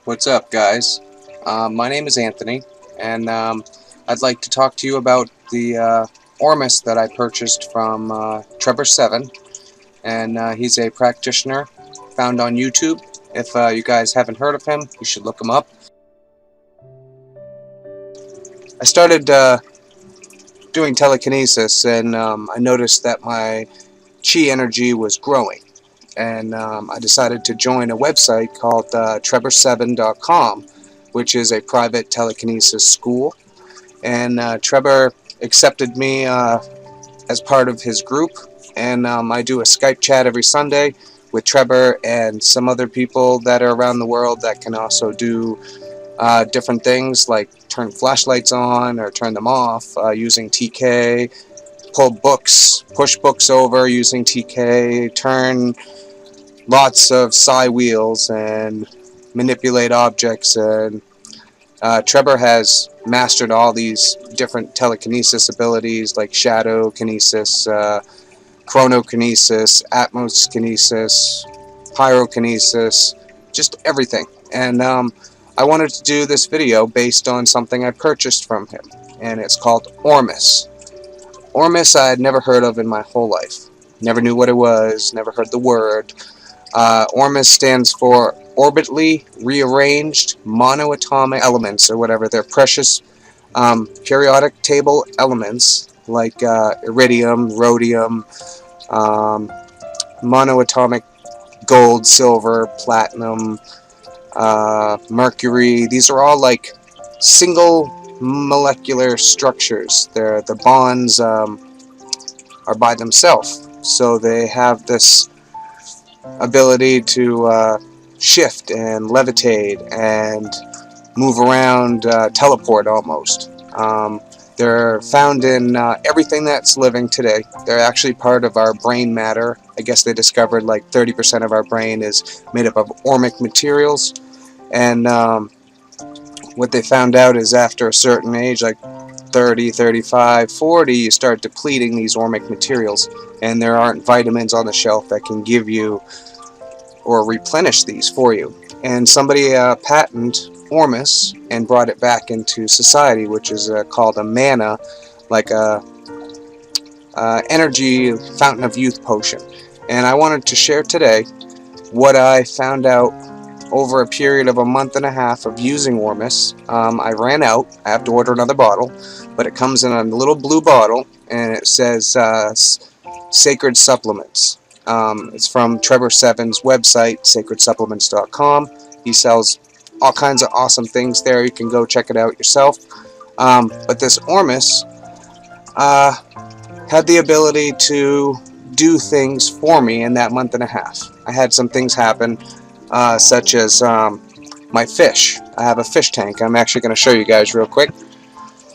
What's up, guys? My name is Anthony, and I'd like to talk to you about the Ormus that I purchased from Trebor 7, and he's a practitioner found on YouTube. If you guys haven't heard of him, you should look him up. I started doing telekinesis, and I noticed that my chi energy was growing. And I decided to join a website called Trebor7.com, which is a private telekinesis school. And Trebor accepted me as part of his group, and I do a Skype chat every Sunday with Trebor and some other people that are around the world that can also do different things like turn flashlights on or turn them off using TK, pull books, push books over using TK, turn lots of psi wheels and manipulate objects. And Trebor has mastered all these different telekinesis abilities like shadow kinesis, chronokinesis, atmokinesis, pyrokinesis, just everything. And I wanted to do this video based on something I purchased from him, and it's called Ormus. Ormus I had never heard of in my whole life. Never knew what it was, never heard the word. Ormus stands for orbitally rearranged monoatomic elements, or whatever. They're precious periodic table elements like iridium, rhodium, monoatomic gold, silver, platinum, mercury. These are all like single molecular structures. The bonds are by themselves, so they have this ability to shift and levitate and move around, teleport almost. They're found in everything that's living today. They're actually part of our brain matter. I guess they discovered like 30% of our brain is made up of ormic materials, and what they found out is after a certain age, like 30, 35, 40, you start depleting these ormic materials, and there aren't vitamins on the shelf that can give you or replenish these for you. And somebody patented Ormus and brought it back into society, which is called a mana, like a energy fountain of youth potion. And I wanted to share today what I found out over a period of a month and a half of using Ormus. I ran out. I have to order another bottle, but it comes in a little blue bottle, and it says Sacred Supplements. It's from Trebor 7's website, sacredsupplements.com. He sells all kinds of awesome things there. You can go check it out yourself. But this Ormus had the ability to do things for me in that month and a half. I had some things happen, such as my fish. I have a fish tank. I'm actually going to show you guys real quick.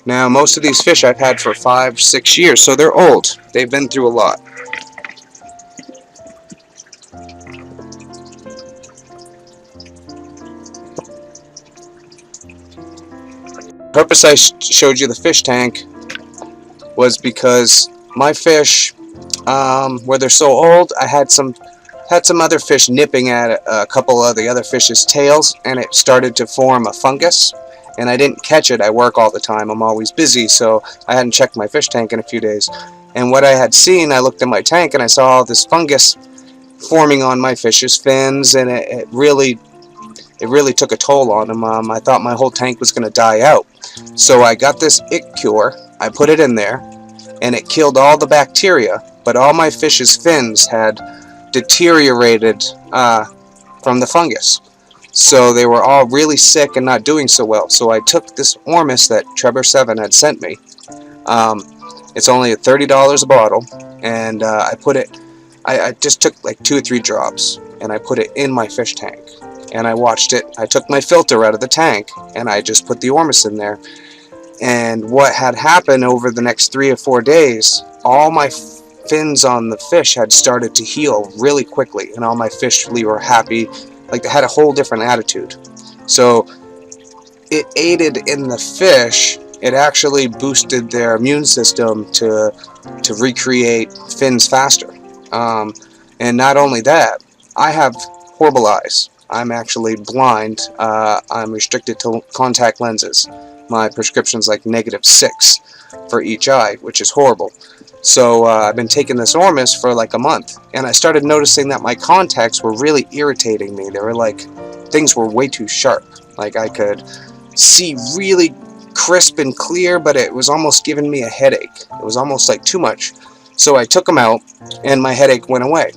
Now, most of these fish I've had for 5-6 years, so they're old. They've been through a lot. The purpose I showed you the fish tank was because my fish, where they're so old, I had some other fish nipping at a couple of the other fish's tails, and it started to form a fungus, and I didn't catch it. I work all the time. I'm always busy, so I hadn't checked my fish tank in a few days. And what I had seen, I looked in my tank, and I saw all this fungus forming on my fish's fins, and it really took a toll on them. I thought my whole tank was going to die out. So I got this ick cure, I put it in there, and it killed all the bacteria, but all my fish's fins had deteriorated from the fungus. So they were all really sick and not doing so well. So I took this Ormus that Trebor 7 had sent me. It's only at $30 a bottle, and I just took like 2 or 3 drops, and I put it in my fish tank. And I watched it. I took my filter out of the tank, and I just put the Ormus in there. And what had happened over the next 3 or 4 days, all my fins on the fish had started to heal really quickly, and all my fish really were happy. Like, they had a whole different attitude. So it aided in the fish. It actually boosted their immune system to recreate fins faster. And not only that, I have horrible eyes. I'm actually blind. I'm restricted to contact lenses. My prescription's like -6 for each eye, which is horrible. So I've been taking this Ormus for like a month, and I started noticing that my contacts were really irritating me. They were like, things were way too sharp. Like I could see really crisp and clear, but it was almost giving me a headache. It was almost like too much. So I took them out, and my headache went away.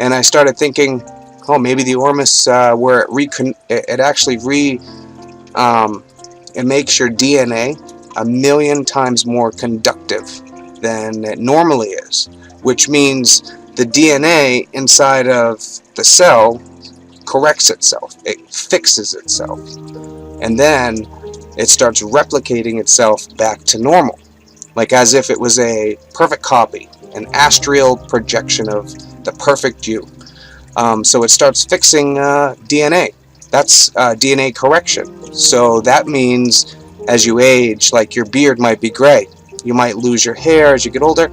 And I started thinking, oh, maybe the Ormus, where it actually it makes your DNA 1,000,000 times more conductive than it normally is, which means the DNA inside of the cell corrects itself, it fixes itself, and then it starts replicating itself back to normal, like as if it was a perfect copy, an astral projection of the perfect you. So it starts fixing DNA. That's DNA correction. So that means as you age, like your beard might be gray, you might lose your hair as you get older.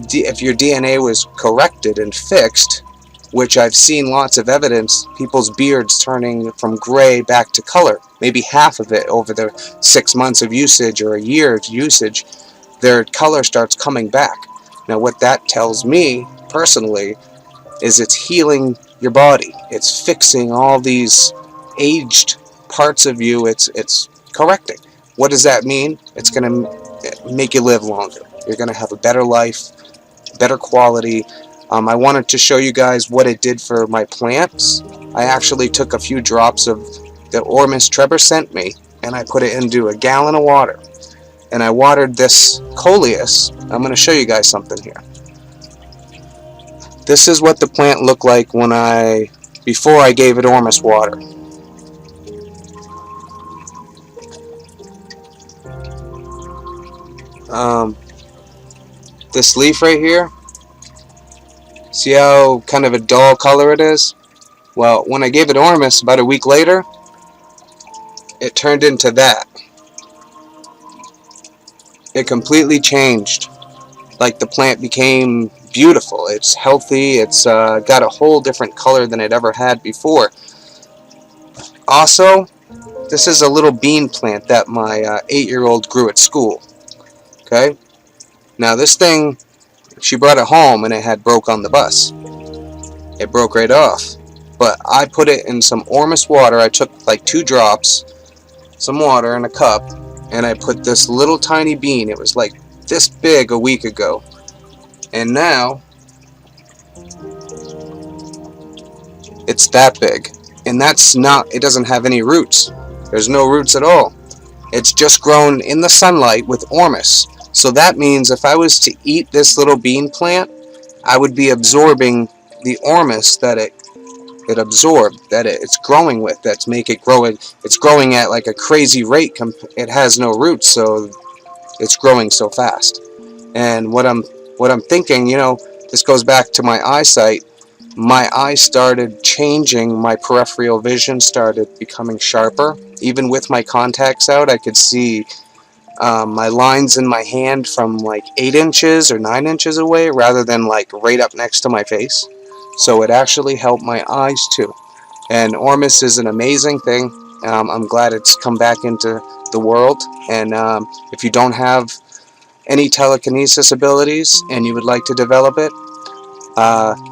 If your DNA was corrected and fixed, which I've seen lots of evidence, people's beards turning from gray back to color, maybe half of it over the 6 months of usage or a year of usage, their color starts coming back. Now what that tells me personally is it's healing your body. It's fixing all these aged parts of you. It's correcting. What does that mean? It's going to make you live longer. You're going to have a better life, better quality. I wanted to show you guys what it did for my plants. I actually took a few drops of the Ormus Trebor sent me, and I put it into a gallon of water. And I watered this coleus. I'm going to show you guys something here. This is what the plant looked like before I gave it Ormus water. This leaf right here, see how kind of a dull color it is? Well, when I gave it Ormus about a week later, it turned into that. It completely changed. Like the plant became beautiful. It's healthy. It's got a whole different color than it ever had before. Also, this is a little bean plant that my 8-year-old grew at school. Okay? Now this thing, she brought it home and it had broke on the bus. It broke right off. But I put it in some Ormus water. I took like 2 drops, some water in a cup, and I put this little tiny bean. It was like this big a week ago. And now it's that big. And it doesn't have any roots. There's no roots at all. It's just grown in the sunlight with Ormus. So that means if I was to eat this little bean plant, I would be absorbing the Ormus that it absorbed, that it's growing with. That's make it grow. It's growing at like a crazy rate. It has no roots, so it's growing so fast. And what I'm thinking, this goes back to my eyesight. My eyes started changing. My peripheral vision started becoming sharper. Even with my contacts out, I could see my lines in my hand from like 8 inches or 9 inches away, rather than like right up next to my face. So it actually helped my eyes too. And Ormus is an amazing thing. I'm glad it's come back into the world. And if you don't have any telekinesis abilities and you would like to develop it,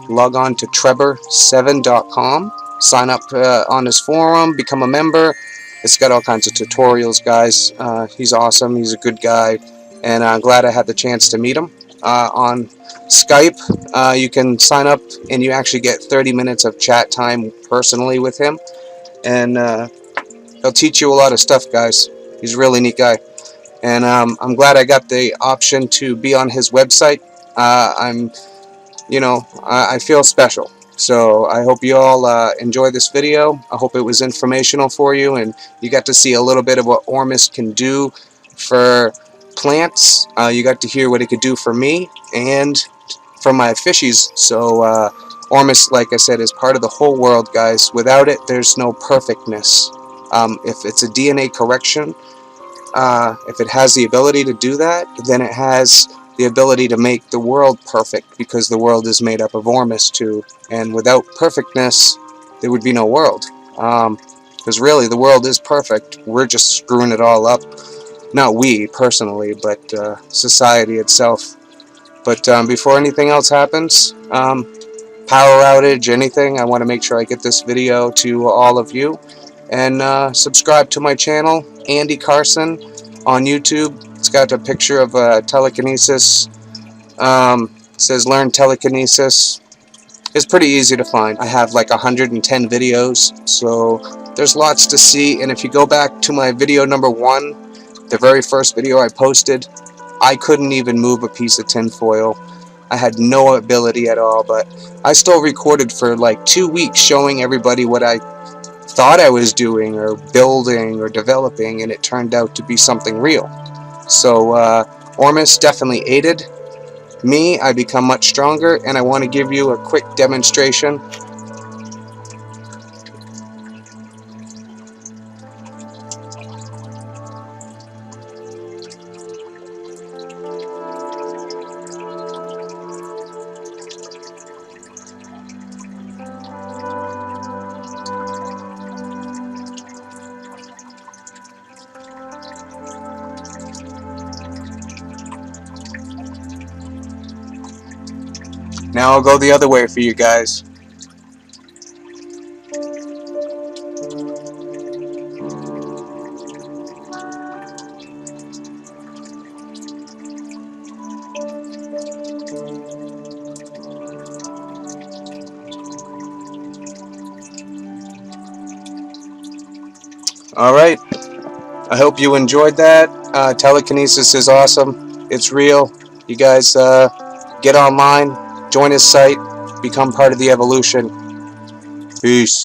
log on to Trebor7.com, sign up on his forum, become a member. It's got all kinds of tutorials, guys. He's awesome. He's a good guy, and I'm glad I had the chance to meet him. On Skype, you can sign up and you actually get 30 minutes of chat time personally with him, and he'll teach you a lot of stuff, guys. He's a really neat guy. And I'm glad I got the option to be on his website. I feel special. So I hope you all enjoy this video. I hope it was informational for you, and you got to see a little bit of what Ormus can do for plants. You got to hear what it could do for me and for my fishies. So Ormus, like I said, is part of the whole world, guys. Without it, there's no perfectness. If it's a DNA correction, if it has the ability to do that, then it has the ability to make the world perfect, because the world is made up of Ormus too, and without perfectness there would be no world. Because really the world is perfect, we're just screwing it all up. Not we personally, but society itself. But before anything else happens, power outage, anything, I want to make sure I get this video to all of you. And subscribe to my channel, Andy Carson, on YouTube. It's got a picture of telekinesis. It says learn telekinesis. It's pretty easy to find. I have like 110 videos, so there's lots to see. And if you go back to my video number 1, the very first video I posted, I couldn't even move a piece of tin foil. I had no ability at all, but I still recorded for like 2 weeks showing everybody what I thought I was doing or building or developing, and it turned out to be something real. So Ormus definitely aided me. I become much stronger, and I want to give you a quick demonstration. Now I'll go the other way for you guys. Alright, I hope you enjoyed that. Telekinesis is awesome. It's real. You guys get online, join his site, become part of the evolution. Peace.